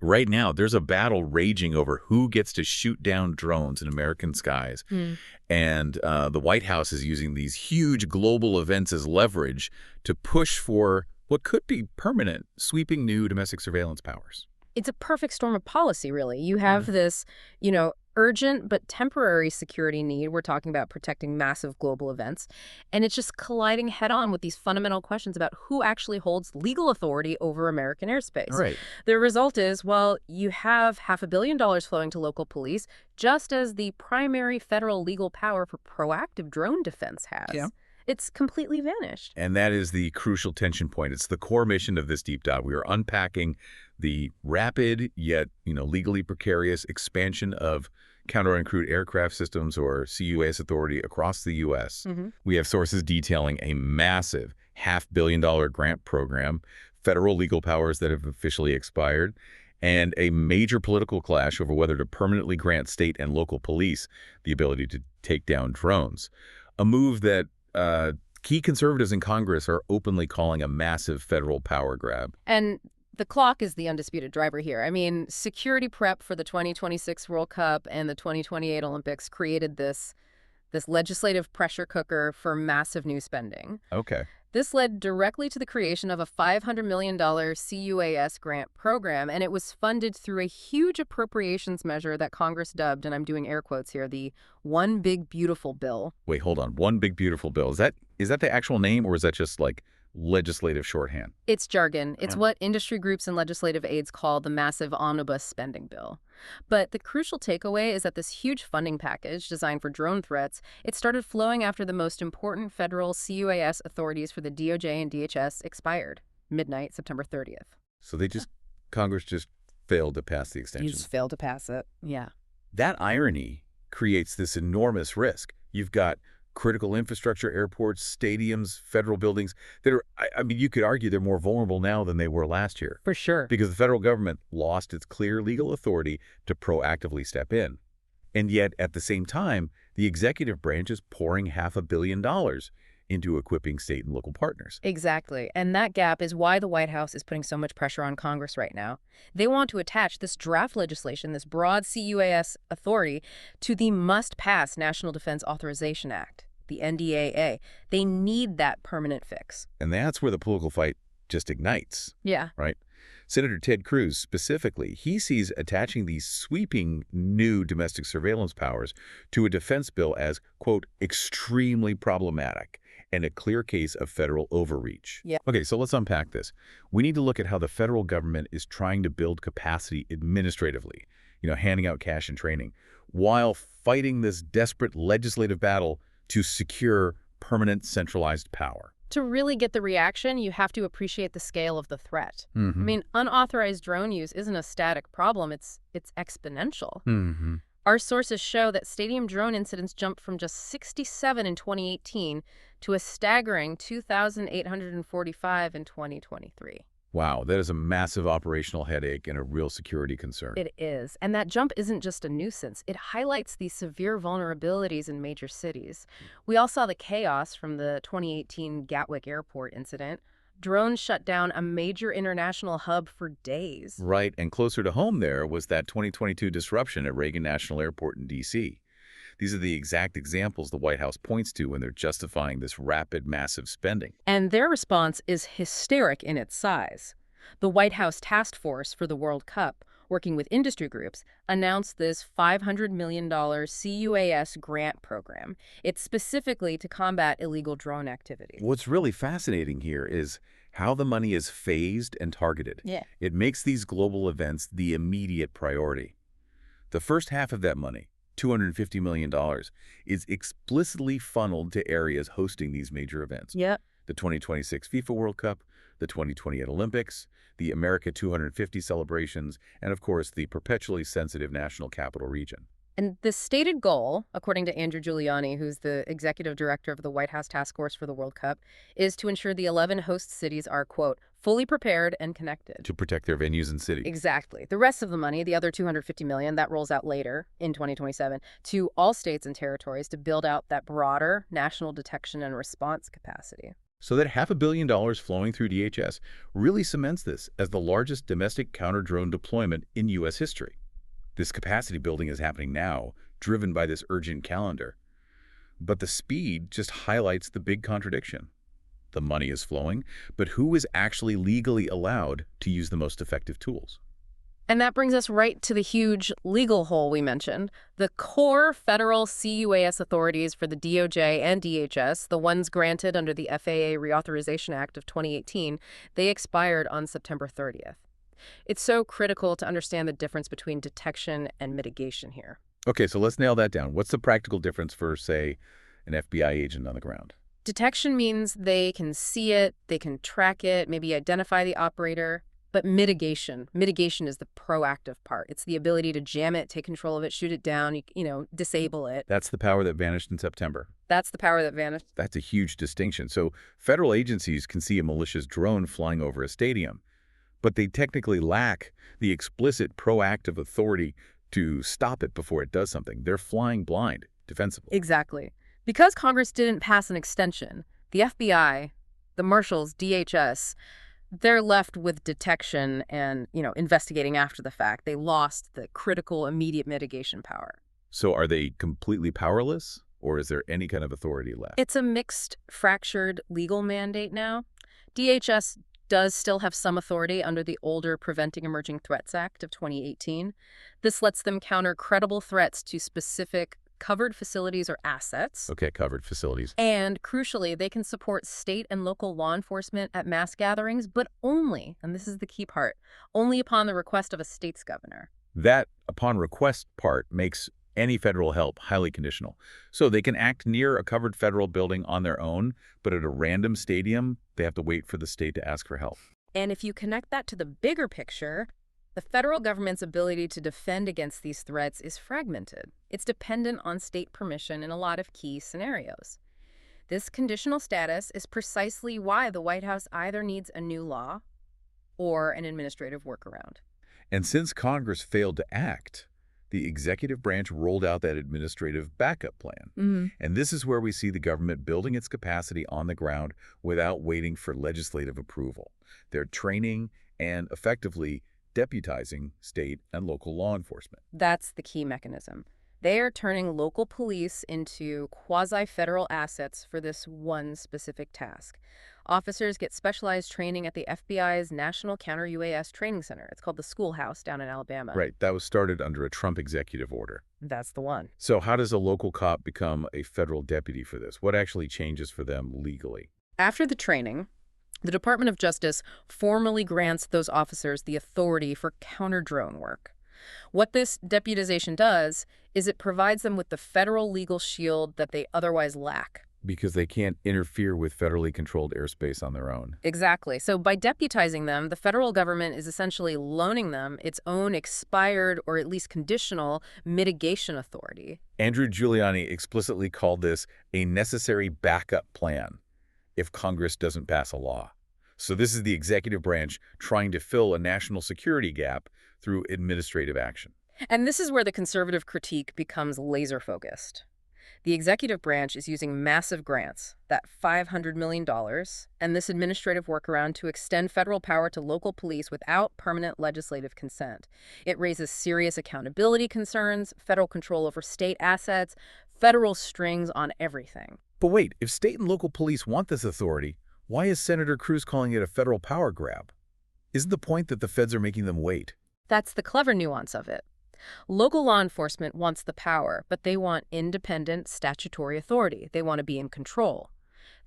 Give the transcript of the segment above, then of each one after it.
Right now, there's a battle raging over who gets to shoot down drones in American skies. And the White House is using these huge global events as leverage to push for what could be permanent, sweeping new domestic surveillance powers. It's a perfect storm of policy, really. You have this, urgent but temporary security need. We're talking about protecting massive global events. And it's just colliding head on with these fundamental questions about who actually holds legal authority over American airspace. Right. The result is, well, you have $500 million flowing to local police, just as the primary federal legal power for proactive drone defense has. Yeah. It's completely vanished. And that is the crucial tension point. It's the core mission of this deep dive. We are unpacking the rapid yet, legally precarious expansion of counter-uncrewed aircraft systems, or CUAS authority, across the U.S. We have sources detailing a massive $500 million grant program, federal legal powers that have officially expired, and a major political clash over whether to permanently grant state and local police the ability to take down drones. A move that key conservatives in Congress are openly calling a massive federal power grab. And the clock is the undisputed driver here. I mean, security prep for the 2026 World Cup and the 2028 Olympics created this legislative pressure cooker for massive new spending. Okay. This led directly to the creation of a $500 million CUAS grant program, and it was funded through a huge appropriations measure that Congress dubbed, and I'm doing air quotes here, the One Big Beautiful Bill. Wait, hold on. One Big Beautiful Bill. Is that the actual name, or is that just like legislative shorthand? It's jargon. It's what industry groups and legislative aides call the massive omnibus spending bill. But the crucial takeaway is that this huge funding package designed for drone threats, it started flowing after the most important federal CUAS authorities for the DOJ and DHS expired, midnight, September 30th. So Congress just failed to pass the extension. You just failed to pass it. Yeah. That irony creates this enormous risk. You've got critical infrastructure, airports, stadiums, federal buildings that are, you could argue they're more vulnerable now than they were last year. For sure. Because the federal government lost its clear legal authority to proactively step in. And yet, at the same time, the executive branch is pouring $500 million into equipping state and local partners. Exactly. And that gap is why the White House is putting so much pressure on Congress right now. They want to attach this draft legislation, this broad CUAS authority, to the must-pass National Defense Authorization Act, the NDAA. They need that permanent fix. And that's where the political fight just ignites. Yeah. Right? Senator Ted Cruz, specifically, he sees attaching these sweeping new domestic surveillance powers to a defense bill as, quote, extremely problematic and a clear case of federal overreach. Yeah. Okay, so let's unpack this. We need to look at how the federal government is trying to build capacity administratively, handing out cash and training, while fighting this desperate legislative battle to secure permanent centralized power. To really get the reaction, you have to appreciate the scale of the threat. I mean, unauthorized drone use isn't a static problem, it's exponential. Our sources show that stadium drone incidents jumped from just 67 in 2018 to a staggering 2,845 in 2023. Wow, that is a massive operational headache and a real security concern. It is. And that jump isn't just a nuisance. It highlights these severe vulnerabilities in major cities. We all saw the chaos from the 2018 Gatwick Airport incident. Drones shut down a major international hub for days. Right, and closer to home there was that 2022 disruption at Reagan National Airport in D.C. These are the exact examples the White House points to when they're justifying this rapid, massive spending. And their response is hysteric in its size. The White House Task Force for the World Cup, working with industry groups, announced this $500 million CUAS grant program. It's specifically to combat illegal drone activity. What's really fascinating here is how the money is phased and targeted. Yeah. It makes these global events the immediate priority. The first half of that money, $250 million, is explicitly funneled to areas hosting these major events. Yep. The 2026 FIFA World Cup, the 2028 Olympics, the America 250 celebrations, and of course, the perpetually sensitive National Capital Region. And the stated goal, according to Andrew Giuliani, who's the executive director of the White House Task Force for the World Cup, is to ensure the 11 host cities are, quote, fully prepared and connected. To protect their venues and cities. Exactly. The rest of the money, the other $250 million, that rolls out later in 2027 to all states and territories to build out that broader national detection and response capacity. So that $500 million flowing through DHS really cements this as the largest domestic counter-drone deployment in U.S. history. This capacity building is happening now, driven by this urgent calendar. But the speed just highlights the big contradiction. The money is flowing, but who is actually legally allowed to use the most effective tools? And that brings us right to the huge legal hole we mentioned. The core federal CUAS authorities for the DOJ and DHS, the ones granted under the FAA Reauthorization Act of 2018, they expired on September 30th. It's so critical to understand the difference between detection and mitigation here. Okay, so let's nail that down. What's the practical difference for, say, an FBI agent on the ground? Detection means they can see it, they can track it, maybe identify the operator. But mitigation is the proactive part. It's the ability to jam it, take control of it, shoot it down, disable it. That's the power that vanished in September. That's the power that vanished. That's a huge distinction. So federal agencies can see a malicious drone flying over a stadium, but they technically lack the explicit proactive authority to stop it before it does something. They're flying blind, defensively. Exactly. Because Congress didn't pass an extension, the FBI, the Marshals, DHS, they're left with detection and, investigating after the fact. They lost the critical immediate mitigation power. So are they completely powerless, or is there any kind of authority left? It's a mixed, fractured legal mandate now. DHS does still have some authority under the older Preventing Emerging Threats Act of 2018. This lets them counter credible threats to specific covered facilities or assets. Okay, covered facilities. And crucially, they can support state and local law enforcement at mass gatherings, but only, and this is the key part, only upon the request of a state's governor. That upon request part makes any federal help highly conditional. So they can act near a covered federal building on their own, but at a random stadium, they have to wait for the state to ask for help. And if you connect that to the bigger picture, the federal government's ability to defend against these threats is fragmented. It's dependent on state permission in a lot of key scenarios. This conditional status is precisely why the White House either needs a new law or an administrative workaround. And since Congress failed to act, the executive branch rolled out that administrative backup plan. And this is where we see the government building its capacity on the ground without waiting for legislative approval. They're training and effectively deputizing state and local law enforcement. That's the key mechanism. They are turning local police into quasi-federal assets for this one specific task. Officers get specialized training at the FBI's National Counter-UAS Training Center. It's called the Schoolhouse down in Alabama. Right, that was started under a Trump executive order. That's the one. So how does a local cop become a federal deputy for this? What actually changes for them legally? After the training, the Department of Justice formally grants those officers the authority for counter-drone work. What this deputization does is it provides them with the federal legal shield that they otherwise lack. Because they can't interfere with federally controlled airspace on their own. Exactly. So by deputizing them, the federal government is essentially loaning them its own expired or at least conditional mitigation authority. Andrew Giuliani explicitly called this a necessary backup plan if Congress doesn't pass a law. So this is the executive branch trying to fill a national security gap through administrative action. And this is where the conservative critique becomes laser-focused. The executive branch is using massive grants, that $500 million, and this administrative workaround to extend federal power to local police without permanent legislative consent. It raises serious accountability concerns, federal control over state assets, federal strings on everything. But wait, if state and local police want this authority, why is Senator Cruz calling it a federal power grab? Isn't the point that the feds are making them wait? That's the clever nuance of it. Local law enforcement wants the power, but they want independent statutory authority. They want to be in control.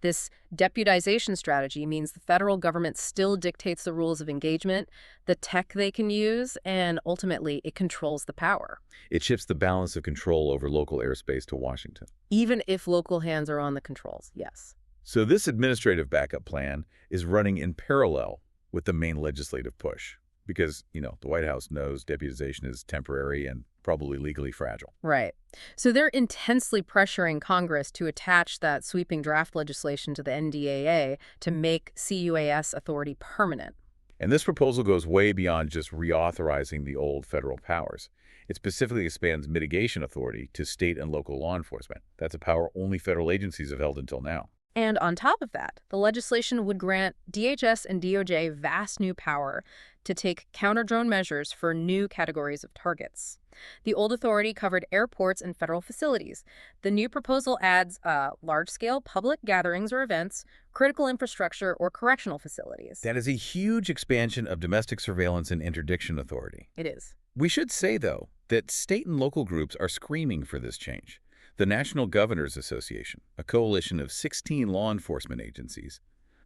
This deputization strategy means the federal government still dictates the rules of engagement, the tech they can use, and ultimately it controls the power. It shifts the balance of control over local airspace to Washington. Even if local hands are on the controls, yes. So this administrative backup plan is running in parallel with the main legislative push. Because, the White House knows deputization is temporary and probably legally fragile. Right. So they're intensely pressuring Congress to attach that sweeping draft legislation to the NDAA to make CUAS authority permanent. And this proposal goes way beyond just reauthorizing the old federal powers. It specifically expands mitigation authority to state and local law enforcement. That's a power only federal agencies have held until now. And on top of that, the legislation would grant DHS and DOJ vast new power to take counter-drone measures for new categories of targets. The old authority covered airports and federal facilities. The new proposal adds large-scale public gatherings or events, critical infrastructure, or correctional facilities. That is a huge expansion of domestic surveillance and interdiction authority. It is. We should say, though, that state and local groups are screaming for this change. The National Governors Association, a coalition of 16 law enforcement agencies,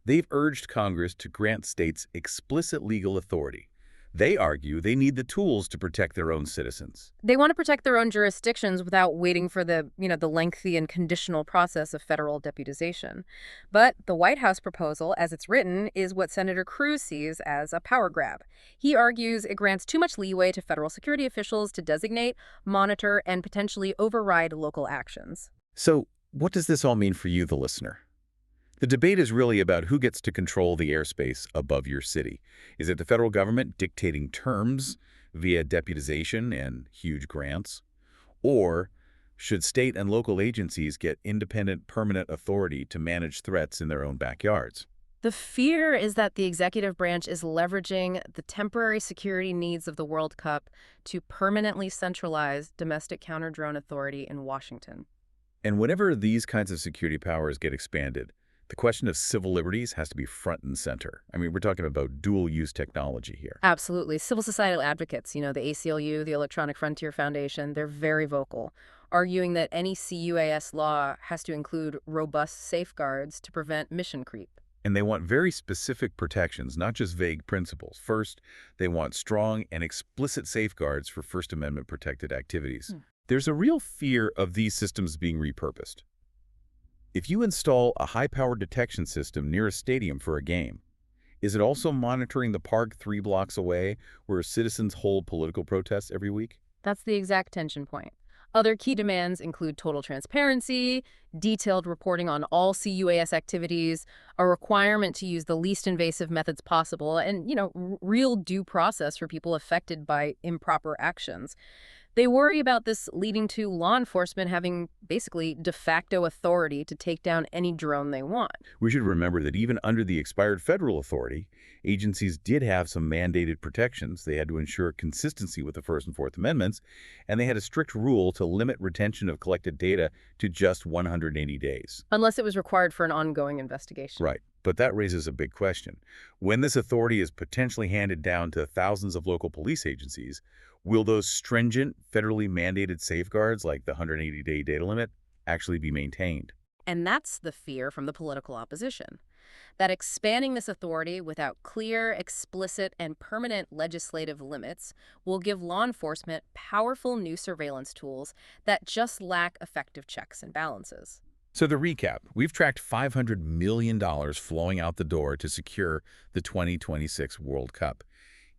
they've urged Congress to grant states explicit legal authority. They argue they need the tools to protect their own citizens. They want to protect their own jurisdictions without waiting for the lengthy and conditional process of federal deputization. But the White House proposal, as it's written, is what Senator Cruz sees as a power grab. He argues it grants too much leeway to federal security officials to designate, monitor, and potentially override local actions. So, what does this all mean for you, the listener? The debate is really about who gets to control the airspace above your city. Is it the federal government dictating terms via deputization and huge grants? Or should state and local agencies get independent, permanent authority to manage threats in their own backyards? The fear is that the executive branch is leveraging the temporary security needs of the World Cup to permanently centralize domestic counter-drone authority in Washington. And whenever these kinds of security powers get expanded, the question of civil liberties has to be front and center. I mean, we're talking about dual-use technology here. Absolutely. Civil societal advocates, the ACLU, the Electronic Frontier Foundation, they're very vocal, arguing that any CUAS law has to include robust safeguards to prevent mission creep. And they want very specific protections, not just vague principles. First, they want strong and explicit safeguards for First Amendment protected activities. There's a real fear of these systems being repurposed. If you install a high-powered detection system near a stadium for a game, is it also monitoring the park 3 blocks away where citizens hold political protests every week? That's the exact tension point. Other key demands include total transparency, detailed reporting on all CUAS activities, a requirement to use the least invasive methods possible, and, real due process for people affected by improper actions. They worry about this leading to law enforcement having basically de facto authority to take down any drone they want. We should remember that even under the expired federal authority, agencies did have some mandated protections. They had to ensure consistency with the First and Fourth Amendments, and they had a strict rule to limit retention of collected data to just 180 days. Unless it was required for an ongoing investigation. Right. But that raises a big question. When this authority is potentially handed down to thousands of local police agencies, will those stringent, federally mandated safeguards like the 180-day data limit actually be maintained? And that's the fear from the political opposition, that expanding this authority without clear, explicit, and permanent legislative limits will give law enforcement powerful new surveillance tools that just lack effective checks and balances. So to recap, we've tracked $500 million flowing out the door to secure the 2026 World Cup,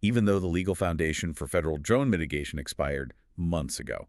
even though the legal foundation for federal drone mitigation expired months ago.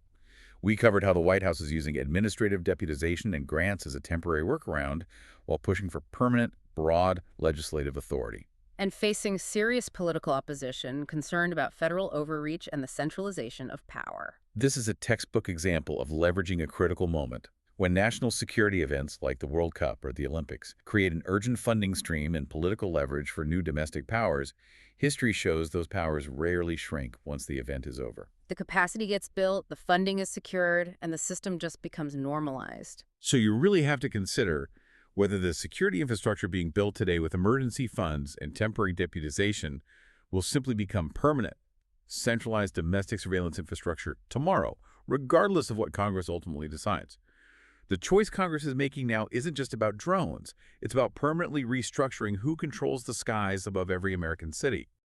We covered how the White House is using administrative deputization and grants as a temporary workaround while pushing for permanent, broad legislative authority. And facing serious political opposition concerned about federal overreach and the centralization of power. This is a textbook example of leveraging a critical moment. When national security events like the World Cup or the Olympics create an urgent funding stream and political leverage for new domestic powers, history shows those powers rarely shrink once the event is over. The capacity gets built, the funding is secured, and the system just becomes normalized. So you really have to consider whether the security infrastructure being built today with emergency funds and temporary deputization will simply become permanent, centralized domestic surveillance infrastructure tomorrow, regardless of what Congress ultimately decides. The choice Congress is making now isn't just about drones. It's about permanently restructuring who controls the skies above every American city.